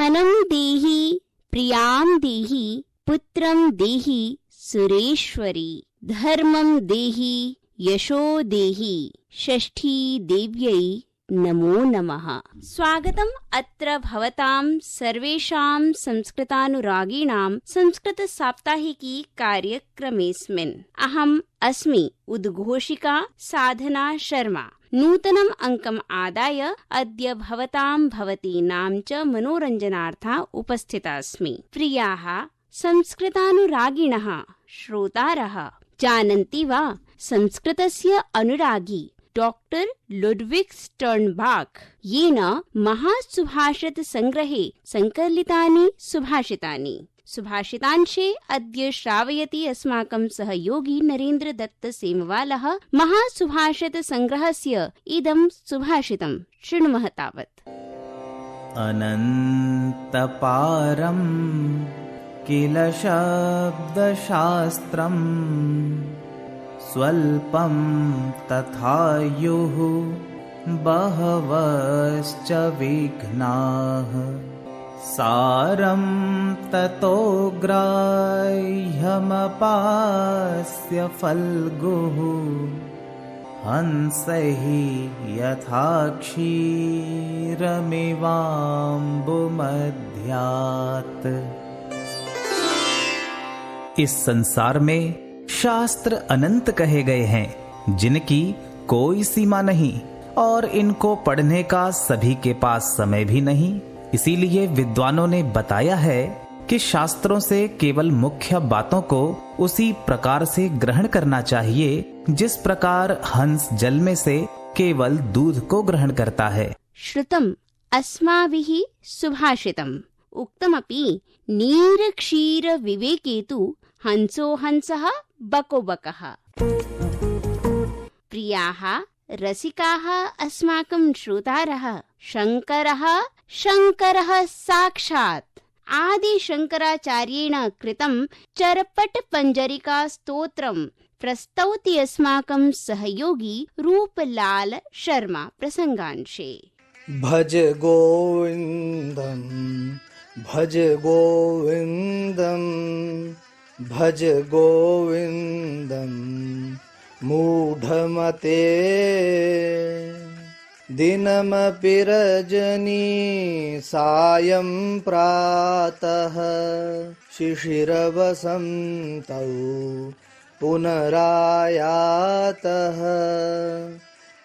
धनं देहि प्रियां देहि पुत्रं देहि सुरेश्वरी धर्मं देहि यशो देहि षष्ठी देव्यै नमो नमः। स्वागतम् अत्र भवतां सर्वेषां संस्कृतानुरागिणां संस्कृतसाप्ताहिकी कार्यक्रमेऽस्मिन्। अहम् अस्मि उद्घोषिका साधना शर्मा। नूतनम् अङ्कम् आदाय अद्य भवतां भवतीनां च मनोरञ्जनार्था उपस्थिता अस्मि। प्रियाः संस्कृतानुरागिणः श्रोतारः, जानन्ति वा संस्कृतस्य अनुरागी डॉक्टर लुडविग् स्टर्नबाख् येन महासुभाषित संग्रहे संकलितानि सुभाषितानि सुभाषितांशे अद्य श्रावयति अस्माकं सहयोगी नरेन्द्र दत्त सेमवालः। महासुभाषित संग्रहस्य इदं सुभाषितं शृणुमः तावत्। अनन्तपारं किल शब्दशास्त्रम् स्वल्पं तथायुः बहवश्च विघ्नाः सारं ततो ग्राह्यमपास्य फल्गुः हंसैः यथा क्षीरमिवाम्बुमध्यात्। इस संसार में शास्त्र अनंत कहे गए हैं, जिनकी कोई सीमा नहीं और इनको पढ़ने का सभी के पास समय भी नहीं। इसीलिए विद्वानों ने बताया है कि शास्त्रों से केवल मुख्य बातों को उसी प्रकार से ग्रहण करना चाहिए जिस प्रकार हंस जल में से केवल दूध को ग्रहण करता है। श्रुतम् अस्माभिः सुभाषितम् उक्तमपि नीरक्षीर विवेकेतु हंसो हंसः बको बकः। प्रियाः रसिकाः अस्माकं श्रोतारः, शङ्करः साक्षात् आदिशङ्कराचार्येण कृतं चरपट-पञ्जरिका स्तोत्रं प्रस्तौति अस्माकं सहयोगी रूपलाल शर्मा प्रसंगांशे। भज गोविन्दं भज गोविन्दं भज गोविन्दं मूढमते दिनमपि रजनी सायं प्रातः शिशिरवसन्तौ पुनरायातः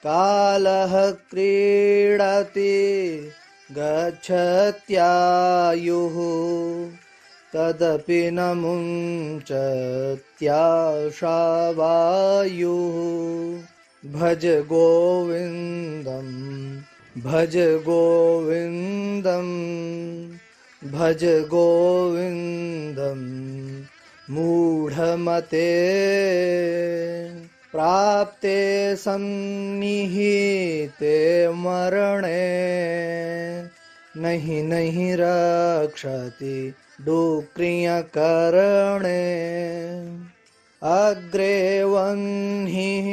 कालः क्रीडति गच्छत्यायुः तदपि न मुञ्चत्याशावायुः भज गोविन्दं भज गोविन्दं भज गोविन्दं मूढमते प्राप्ते सन्निहिते मरणे नहि नहि रक्षति डुक्रियकरणे अग्रे वह्निः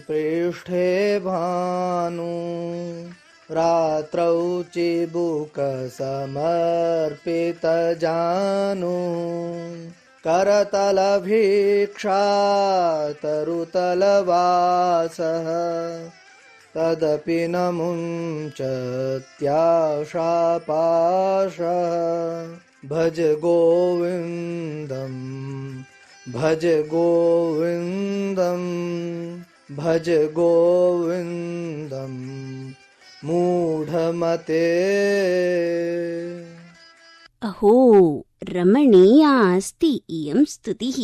पृष्ठे भानु रात्रौ चिबुकसमर्पितजानु करतलभिक्षा तरुतलवासः तदपि न मुञ्चत्याशापाशः भज गोविन्दं भज गोविन्दं भज गोविन्दं मूढमते। अहो रमणीया अस्ति इयं स्तुतिः।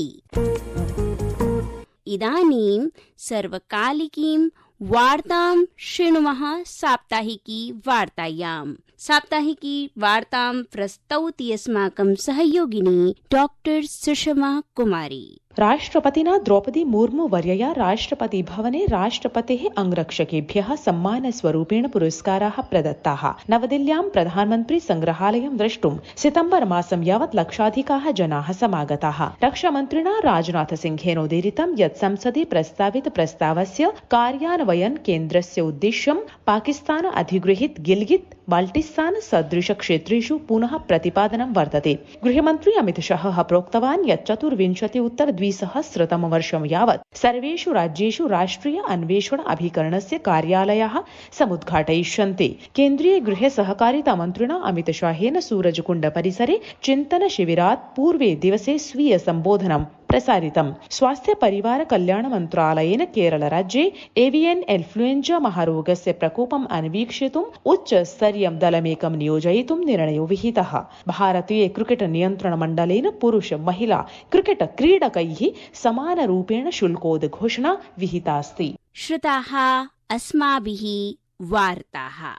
इदानीं सर्वकालिकीं वार्तां शृणुमः साप्ताहिकी वार्तायाम्। साप्ताहिकी वार्तां प्रस्तौति अस्माकं सहयोगिनी डॉक्टर सुषमा कुमारी। राष्ट्रपतिना द्रौपदी मुर्मू वर्यया राष्ट्रपति भवने राष्ट्रपतेः अंगरक्षकेभ्यः सम्मानस्वरूपेण पुरस्काराः प्रदत्ताः। नवदिल्ल्यां प्रधानमन्त्री संग्रहालयं द्रष्टुं सितम्बर मासं यावत् लक्षाधिकाः जनाः समागताः। रक्षामन्त्रिणा राजनाथ सिंहेनोदीरितं यत् संसदि प्रस्तावित प्रस्तावस्य कार्यान्वयन केन्द्रस्य उद्देश्यं पाकिस्तान अधिगृहीत गिलगित बाल्टिस्तान सदृश क्षेत्रेषु पुनः प्रतिपादनं वर्तते। गृहमन्त्री अमितशाहः प्रोक्तवान् यत् 24-उत्तर-2000 यावत् सर्वेषु राज्येषु राष्ट्रिय अन्वेषण अभिकरणस्य कार्यालयाः समुद्घाटयिष्यन्ते। केन्द्रीय गृह सहकारिता मन्त्रिणा अमितशाहेन सूरजकुण्ड परिसरे चिन्तन शिबिरात् पूर्वे दिवसे स्वीय सम्बोधनं प्रसारितम्। स्वास्थ्य परिवार कल्याण मन्त्रालयेन केरल राज्ये एवियन इन्फ्लुएंजा महारोगस्य प्रकोपम् अन्वीक्षितुम् उच्च स्तरीयं दलमेकं नियोजयितुं निर्णयो विहितः। भारतीय क्रिकेट नियन्त्रण मण्डलेन पुरुष महिला क्रिकेट क्रीडकैः समानरूपेण शुल्कोद्घोषणा विहितास्ति। श्रुताः अस्माभिः वार्ताः।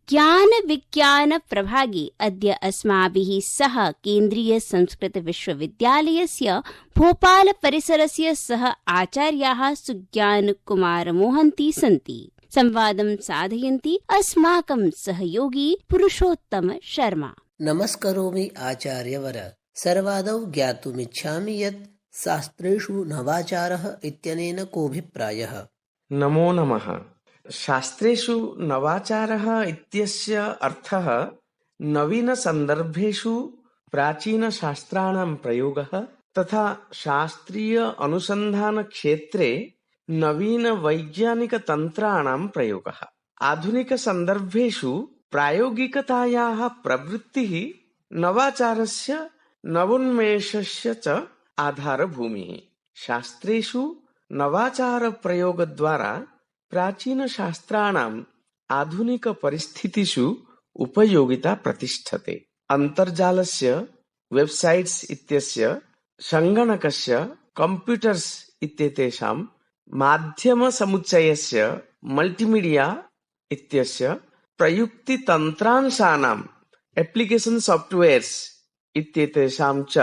ज्ञान विज्ञान प्रभागे अद्य अस्माभिः सह केन्द्रीय संस्कृत विश्वविद्यालयस्य भोपाल परिसरस्य सह आचार्याः सुज्ञान कुमार मोहन्ती सन्ति। संवादं साधयन्ति अस्माकं सहयोगी पुरुषोत्तम शर्मा। नमस्करोमि आचार्यवर। सर्वादौ ज्ञातुमिच्छामि यत् शास्त्रेषु नवाचारः इत्यनेन कोऽभिप्रायः? नमो नमः। शास्त्रेषु नवाचारः इत्यस्य अर्थः नवीनसन्दर्भेषु प्राचीनशास्त्राणां प्रयोगः तथा शास्त्रीय अनुसन्धानक्षेत्रे नवीनवैज्ञानिकतन्त्राणां प्रयोगः। आधुनिकसन्दर्भेषु प्रायोगिकतायाः प्रवृत्तिः नवाचारस्य नवोन्मेषस्य च आधारभूमिः। शास्त्रेषु नवाचारप्रयोगद्वारा प्राचीनशास्त्राणाम् आधुनिकपरिस्थितिषु उपयोगिता प्रतिष्ठते। अन्तर्जालस्य वेबसाइट्स् इत्यस्य सङ्गणकस्य कम्प्यूटर्स् इत्येतेषां माध्यमसमुच्चयस्य मल्टीमीडिया इत्यस्य प्रयुक्तितन्त्रांशानाम् एप्लिकेशन् सॉफ्टवेयर्स् इत्येतेषां च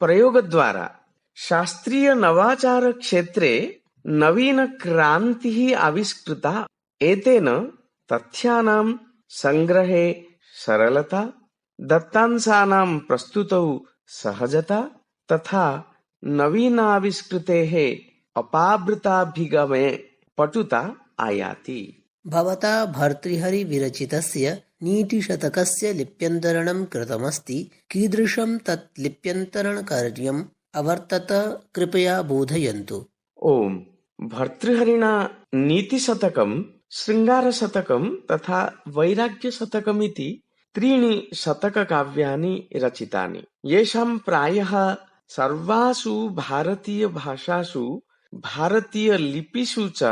प्रयोगद्वारा शास्त्रीय नवाचार क्षेत्रे नवीन क्रान्तिः आविष्कृता। एतेन तथ्यानां संग्रहे सरलता, दत्तांशानां प्रस्तुतौ सहजता तथा नवीनाविष्कृतेः अपावृताभिगमे पटुता आयाति। भवता भर्तृहरि विरचितस्य नीतिशतकस्य लिप्यन्तरणं कृतमस्ति। कीदृशं तत् लिप्यन्तरणकार्यम् अवर्तत कृपया बोधयन्तु। ओम भर्तृहरिणा नीतिशतकं, शृङ्गारशतकं तथा वैराग्यशतकमिति त्रीणि शतककाव्यानि रचितानि। येषां प्रायः सर्वासु भारतीयभाषासु भारतीयलिपिषु च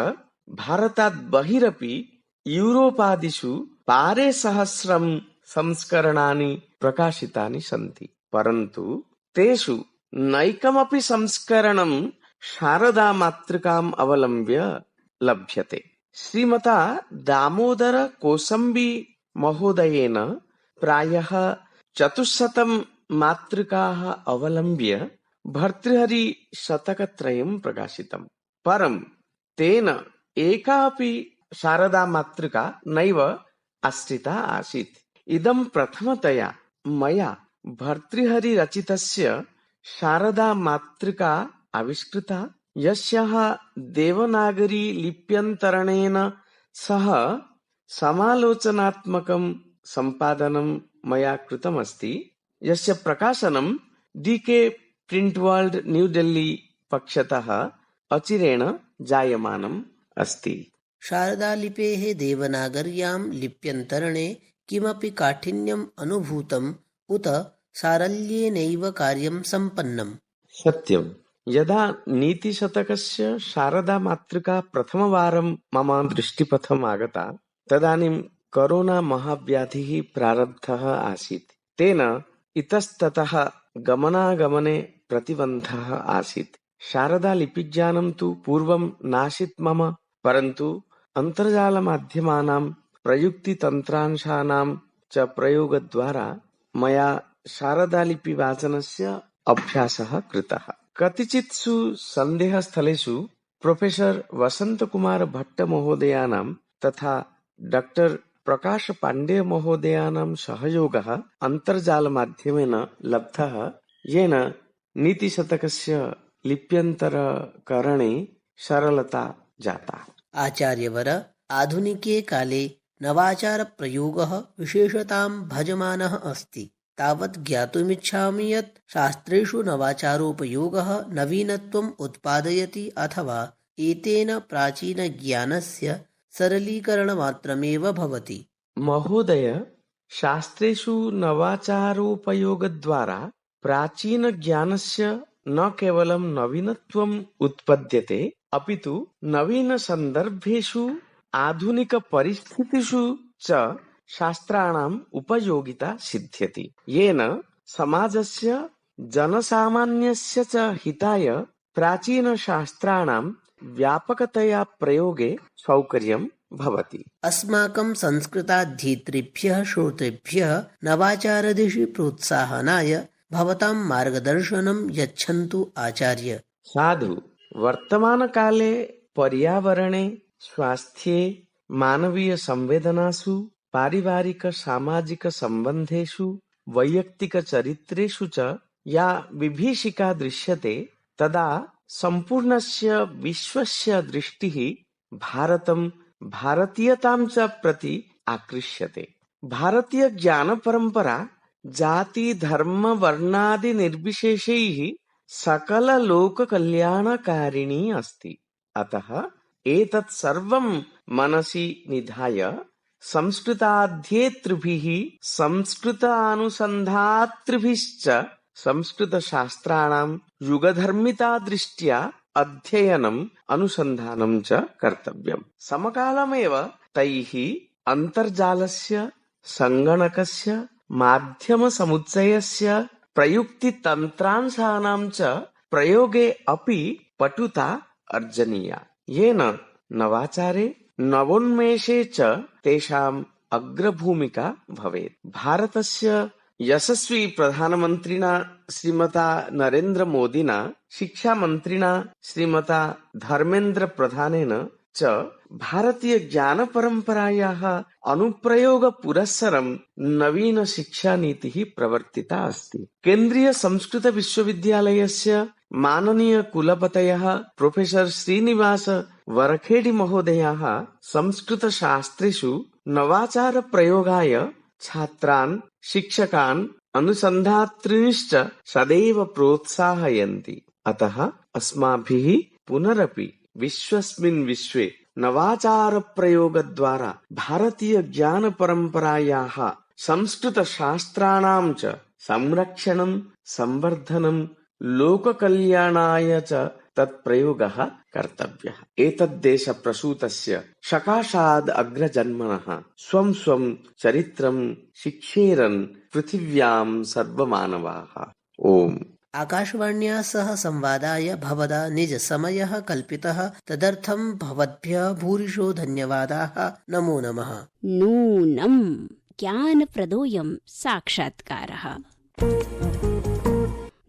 भारतात् बहिरपि यूरोपादिषु पारे सहस्रं संस्करणानि प्रकाशितानि सन्ति। परन्तु तेषु नैकमपि संस्करणं शारदा मातृकाम् अवलम्ब्य लभ्यते। श्रीमता दामोदर कोसम्बी महोदयेन प्रायः 400 मातृकाः अवलम्ब्य भर्तृहरि शतकत्रयं प्रकाशितम्। परं तेन एकापि शारदा मातृका नैव आश्रिता आसीत्। इदं प्रथमतया मया भर्तृहरि रचितस्य शारदा मातृका आविष्कृता, यस्याः देवनागरी लिप्यन्तरणेन सह समालोचनात्मकं सम्पादनं मया कृतमस्ति, यस्य प्रकाशनं DK print world new Delhi पक्षतः अचिरेण जायमानम् अस्ति। शारदालिपेः देवनागर्यां लिप्यन्तरणे किमपि काठिन्यम् अनुभूतम् उत सारल्येनैव कार्यं सम्पन्नम्? सत्यं। यदा नीतिशतकस्य शारदा मातृका प्रथमवारं मम दृष्टिपथम् आगता, तदानीं कोरोना महाव्याधिः प्रारब्धः आसीत्। तेन इतस्ततः गमनागमने प्रतिबन्धः आसीत्। शारदा लिपिज्ञानं तु पूर्वं नासीत् मम, परन्तु अन्तर्जालमाध्यमानां प्रयुक्तितन्त्रांशानां च प्रयोगद्वारा मया शारदालिपिवाचनस्य अभ्यासः कृतः। कतिचित्सु सन्देहस्थलेषु प्रोफेसर वसन्तकुमार भट्ट महोदयानां तथा डॉक्टर प्रकाश पाण्डेय महोदयानां सहयोगः अन्तर्जालमाध्यमेन लब्धः, येन नीतिशतकस्य लिप्यन्तरकरणे सरलता जाता। आचार्यवर, आधुनिके काले नवाचारप्रयोगः विशेषतां भजमानः अस्ति। तावत् ज्ञातुमिच्छामि यत् शास्त्रेषु नवाचारोपयोगः नवीनत्वम् उत्पादयति अथवा एतेन प्राचीनज्ञानस्य सरलीकरणमात्रमेव भवति। महोदय, शास्त्रेषु नवाचारोपयोगद्वारा प्राचीनज्ञानस्य न केवलं नवीनत्वम् उत्पद्यते, अपितु नवीनसन्दर्भेषु आधुनिकपरिस्थितिषु च शास्त्राणाम् उपयोगिता सिद्ध्यति, येन समाजस्य जनसामान्यस्य च हिताय प्राचीनशास्त्राणां व्यापकतया प्रयोगे सौकर्यं भवति। अस्माकं संस्कृताध्येतृभ्यः श्रोतृभ्यः नवाचारदिशि प्रोत्साहनाय भवतां मार्गदर्शनं यच्छन्तु आचार्य। साधु। वर्तमानकाले पर्यावरणे, स्वास्थ्ये, मानवीयसंवेदनासु, पारिवारिक-सामाजिकसम्बन्धेषु, वैयक्तिकचरित्रेषु च या विभीषिका दृश्यते, तदा सम्पूर्णस्य विश्वस्य दृष्टिः भारतं, भारतीयतां च प्रति आकृष्यते। भारतीयज्ञानपरम्परा जाति-धर्म-वर्णादि-निर्विशेषैः सकललोककल्याणकारिणी अस्ति। अतः एतत् सर्वं मनसि निधाय संस्कृताध्येतृभिः, संस्कृतानुसन्धातृभिश्च संस्कृतशास्त्राणां युगधर्मितादृष्ट्या अध्ययनम्, अनुसन्धानं च कर्तव्यम्। समकालमेव तैः अन्तर्जालस्य, सङ्गणकस्य, माध्यमसमुच्चयस्य, प्रयुक्तितन्त्रांशानां च प्रयोगे अपि पटुता अर्जनीया, येन नवाचारे, नवोन्मेषे च तेषाम् अग्रभूमिका भवेत्। भारतस्य यशस्वी प्रधानमन्त्रिणा श्रीमता नरेन्द्र मोदिना, शिक्षामन्त्रिणा श्रीमता धर्मेन्द्र प्रधानेन च भारतीयज्ञानपरम्परायाः अनुप्रयोगपुरस्सरं नवीनशिक्षानीतिः प्रवर्तिता अस्ति। केन्द्रीयसंस्कृतविश्वविद्यालयस्य माननीयकुलपतयः प्रोफेसर् श्रीनिवास वरखेडि महोदयाः संस्कृतशास्त्रेषु नवाचारप्रयोगाय छात्रान्, शिक्षकान्, अनुसन्धातॄंश्च सदैव प्रोत्साहयन्ति। अतः अस्माभिः पुनरपि विश्वस्मिन् विश्वे नवाचारप्रयोगद्वारा भारतीयज्ञानपरम्परायाः, संस्कृतशास्त्राणां च संरक्षणं, संवर्धनं, लोककल्याणाय च तत्प्रयोगः कर्तव्यः। एतद्देशप्रसूतस्य सकाशाद् अग्रजन्मनः स्वं स्वं चरित्रं शिक्षेरन् पृथिव्यां सर्वमानवाः। ओम्। आकाशवाण्या सह संवादाय भवदा निजसमयः कल्पितः, तदर्थं भवद्भ्यः भूरिशो धन्यवादाः। नमो नमः। नूनं ज्ञानप्रदोऽयं साक्षात्कारः।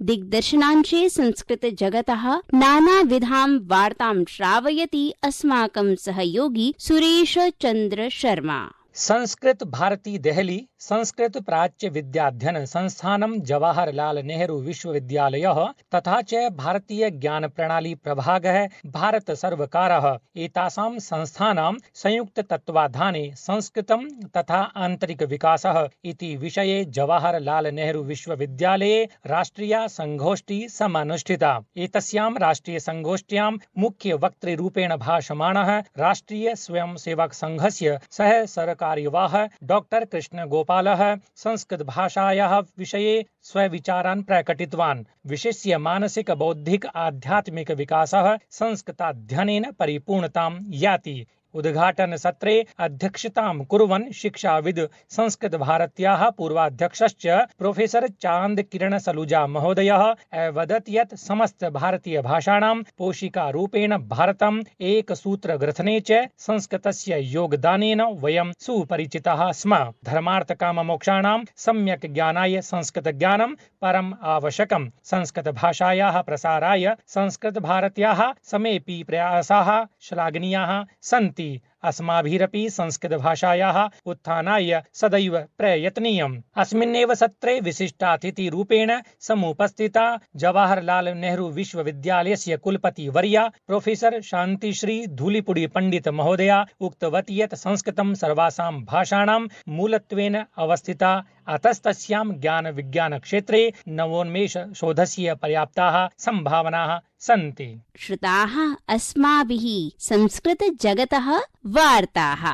दिग्दर्शनांशे संस्कृतजगतः नानाविधां वार्तां श्रावयति अस्माकं सहयोगी सुरेश चन्द्र शर्मा। संस्कृत भारती देहली संस्कृत प्राच्य विद्याध्ययन संस्थानं जवाहरलाल नेहरू विश्वविद्यालयः तथा च भारतीय ज्ञान प्रणाली प्रभागः भारत सर्वकारः एतासां संस्थानां संयुक्त तत्त्वाधाने संस्कृतं तथा आन्तरिक विकासः इति विषये जवाहरलाल नेहरू विश्वविद्यालये राष्ट्रिया संगोष्ठी समानुष्ठिता। एतस्यां राष्ट्रिय संगोष्ठ्यां मुख्य वक्तृरूपेण भाषमाणः राष्ट्रिय स्वयंसेवक संघस्य सह कार्यवाह डॉक्टर कृष्ण गोपालः संस्कृत भाषायाः विषये स्वविचारान् प्रकटितवान्। विशिष्य मानसिक बौद्धिक आध्यात्मिक विकासः संस्कृताध्ययनेन परिपूर्णतां याति। उद्घाटन सत्रे अध्यक्षतां कुर्वन् शिक्षाविद् संस्कृत भारत्याः पूर्वाध्यक्षश्च प्रोफेसर चांद किरण सलूजा महोदयः अवदत् यत् समस्त भारतीय भाषाणां पोषिकारूपेण भारतम् एकसूत्रग्रथने च संस्कृतस्य योगदानेन वयं सुपरिचिताः स्म। धर्मार्थकाममोक्षाणां सम्यक् ज्ञानाय संस्कृतज्ञानं परम् आवश्यकम्। संस्कृतभाषायाः प्रसाराय संस्कृतभारत्याः समेऽपि प्रयासाः श्लाघनीयाः सन्ति। अस्माभिरपि संस्कृतभाषायाः उत्थानाय सदैव प्रयत्नीयम्। अस्मिन्नेव सत्रे विशिष्टातिथिरूपेण समुपस्थिता जवाहरलाल नेहरू विश्वविद्यालयस्य कुलपतिवर्या प्रोफेसर शान्तिश्री धूलिपुडी पंडित महोदया उक्तवती यत् संस्कृतं सर्वासां भाषाणां मूलत्वेन अवस्थिता, अतस्तस्यां ज्ञान विज्ञान क्षेत्रे नवोन्मेष शोधस्य पर्याप्ताः संभावनाः सन्ति। श्रुताः अस्माभिः संस्कृत जगतः वार्ताः।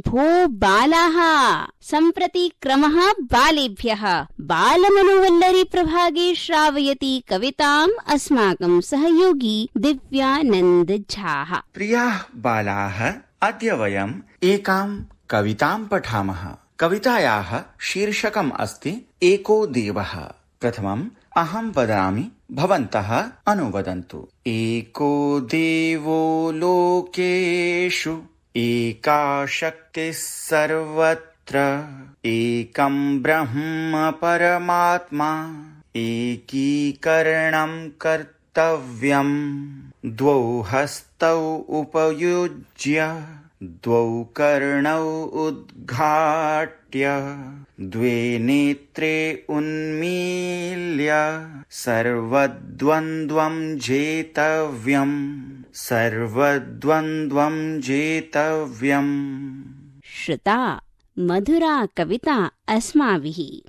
भो बालाः, सम्प्रति क्रमः बालेभ्यः बालमनोवल्लरी प्रभागे श्रावयति कविताम् अस्माकं सहयोगी दिव्यानन्द झाः। प्रियाः बालाः, अद्य वयम् एकां कवितां पठामः। कवितायाः शीर्षकम् अस्ति एको देवः। प्रथमम् अहं वदामि, भवन्तः अनुवदन्तु। एको देवो लोकेषु, एका शक्तिः सर्वत्र, एकं ब्रह्म परमात्मा, एकीकरणं कर्तव्यम्, द्वौ हस्तौ उपयुज्य, द्वौ कर्णौ उद्घाट्य, द्वे नेत्रे उन्मील्य, सर्वद्वन्द्वं जेतव्यम्, सर्वद्वन्द्वं जेतव्यम्। श्रुता मधुरा कविता अस्माभिः।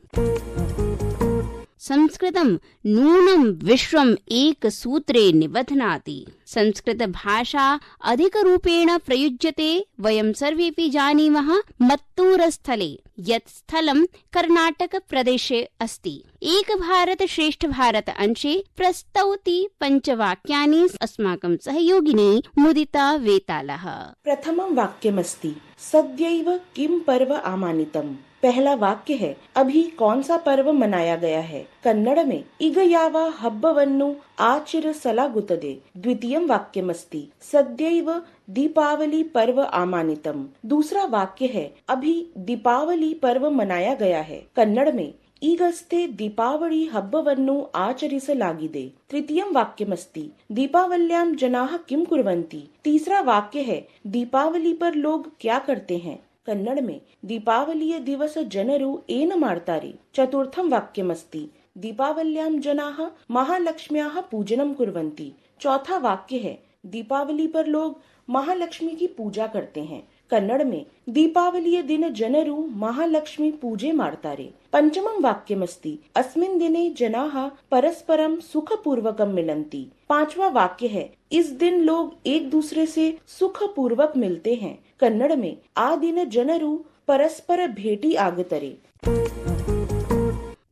संस्कृतं नूनं विश्वम् एकसूत्रे निबध्नाति। संस्कृत भाषा अधिकरूपेण प्रयुज्यते। वयं सर्वेपि जानीमः मत्तूरस्थले यत् स्थलं कर्णाटक प्रदेशे अस्ति। एक भारत श्रेष्ठ भारत अंशे प्रस्तौति पञ्चवाक्यानि अस्माकं सहयोगिनी मुदिता वेतालः। प्रथमं वाक्यमस्ति सद्यैव किं पर्व आमानितम्। पहला वाक्य है अभी कौन सा पर्व मनाया गया है। कन्नड़ में इग यावा हब्बवन्नु आचरिಸಲಾಗುತ್ತದೆ। द्वितीयं वाक्यमस्ति सद्यैव दीपावली पर्व आमानितम्। दूसरा वाक्य है अभी दीपावली पर्व मनाया गया है। कन्नड़ में ಈಗಷ್ಟೇ ದೀಪಾವಳಿ ಹಬ್ಬವನ್ನು ಆಚರಿಸಲಾಗಿದೆ। तृतीयं वाक्यमस्ति दीपावल्यां जनाः किं कुर्वन्ति। तीसरा वाक्य है दीपावली पर लोग क्या करते हैं। कन्नड़ में दीपावलिय दिवस जनರು ಏನು ಮಾಡ್ತಾರೆ। चतुर्थं वाक्यमस्ति दीपावल्यां जनाः महालक्ष्म्याः पूजनं कुर्वन्ति। चौथा वाक्य है दीपावली पर लोग महालक्ष्मी की पूजा करते हैं। कन्नड़ में दीपावलिय दिन जनರು महालक्ष्मी पूजे ಮಾಡ್ತಾರೆ। पंचमं वाक्यमस्ति अस्मिन् दिने जनाः परस्परं सुखपूर्वकं मिलन्ति। पांचवा वाक्य है इस दिन लोग एक दूसरे से सुखपूर्वक मिलते हैं। कन्नड़ में आ दिन जनರು परस्पर भेटी आगतरे।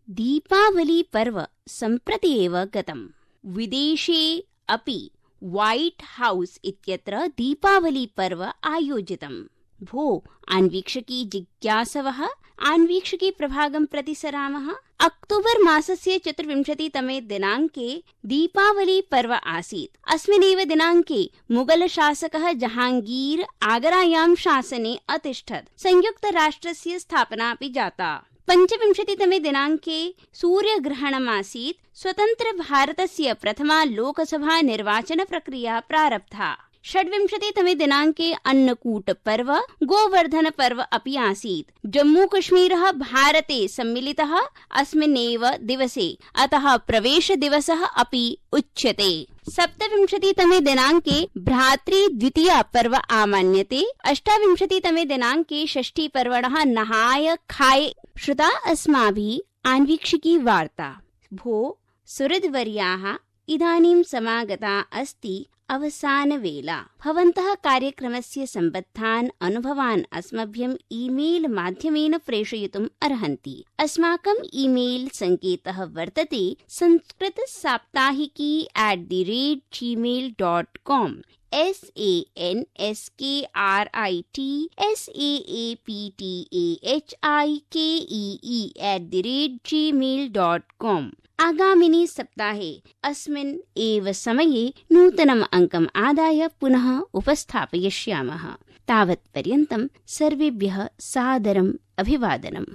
दीपावली पर्व सम्प्रति एव गतम्। विदेशे अपि व्हाइट हाउस इत्यत्र दीपावली पर्व आयोजितम्। भो अन्वीक्षकी जिज्ञासवः अन्वीक्षकी प्रभागं प्रति सरामः। अक्टोबर मासस्य 24तमे दिनाङ्के दीपावली पर्व आसीत्। अस्मिन्नेव दिनाङ्के मुगल शासकः जहांगीर आगरायां शासने अतिष्ठत्। संयुक्त राष्ट्रस्य स्थापना अपि जाता। 25तमे दिनाङ्के सूर्यग्रहणमासीत्। स्वतन्त्र भारतस्य प्रथमा लोकसभा निर्वाचन प्रक्रिया प्रारब्धा। 26तमे दिनाङ्के अन्नकूट पर्व गोवर्धन पर्व अपि आसीत्। जम्मू कश्मीरः भारते सम्मिलितः अस्मिन्नेव दिवसे, अतः प्रवेश दिवसः अपि उच्यते। 27तमे दिनाङ्के भ्रातृद्वितीया पर्व आमान्यते। 28तमे दिनाङ्के षष्ठी पर्वणः नहाय खाय। श्रुता अस्माभिः अन्वीक्षिकी वार्ता। भो सुहृद्वर्याः इदानीं समागता अस्ति अवसानवेला। भवन्तः कार्यक्रमस्य सम्बद्धान् अनुभवान् अस्मभ्यम् ईमेल माध्यमेन प्रेषयितुम् अर्हन्ति। अस्माकम् ईमेल सङ्केतः वर्तते sanskritsaaptahiki@gmail.com sanskritsaaptahiki@gmail.com। आगामिनि सप्ताहे अस्मिन् एव समये नूतनम् अङ्कम् आदाय पुनः उपस्थापयिष्यामः। तावत्पर्यन्तं सर्वेभ्यः सादरम् अभिवादनम्।